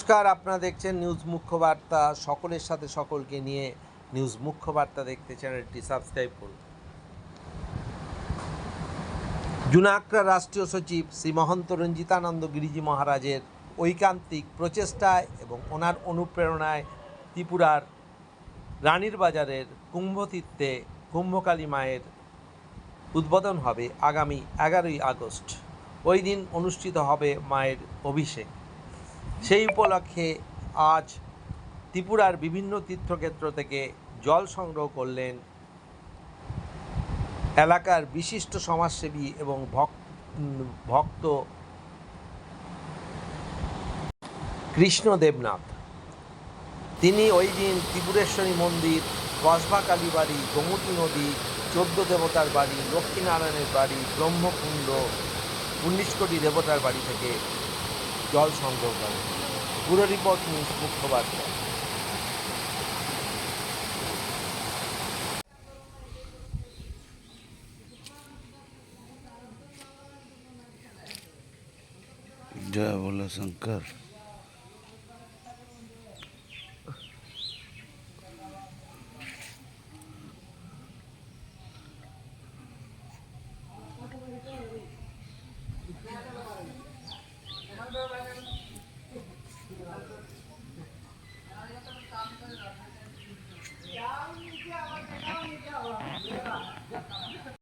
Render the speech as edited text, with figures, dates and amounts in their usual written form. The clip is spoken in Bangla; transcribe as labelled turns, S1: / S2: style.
S1: নমস্কার, আপনারা দেখছেন নিউজ মুখ্য বার্তা। সকলের সাথে সকলকে নিয়ে নিউজ মুখ্য বার্তা দেখতে চ্যানেলটি সাবস্ক্রাইব করুন। জুনাগড়া রাষ্ট্রীয় সচিব শ্রী মহন্ত রঞ্জিতানন্দ গিরিজি মহারাজের ঐকান্তিক প্রচেষ্টায় এবং ওনার অনুপ্রেরণায় ত্রিপুরার রানীর বাজারের কুম্ভতীর্থে কুম্ভকালী মায়ের উদ্বোধন হবে আগামী 11ই আগস্ট। ওই দিন অনুষ্ঠিত হবে মায়ের অভিষেক। সেই উপলক্ষে আজ ত্রিপুরার বিভিন্ন তীর্থক্ষেত্র থেকে জল সংগ্রহ করলেন এলাকার বিশিষ্ট সমাজসেবী এবং ভক্ত কৃষ্ণ দেবনাথ। তিনি ওই দিন ত্রিপুরেশ্বরী মন্দির, কসবা কালীবাড়ি, গোমতী নদী, 14 দেবতার বাড়ি, লক্ষ্মীনারায়ণের বাড়ি, ব্রহ্মকুণ্ড, 19 কোটি দেবতার বাড়ি থেকে জল সংগ্রহ করেন। পুরো রিপোর্ট নিউজ মুখ্য বার্তা।
S2: जय बोलो शंकर।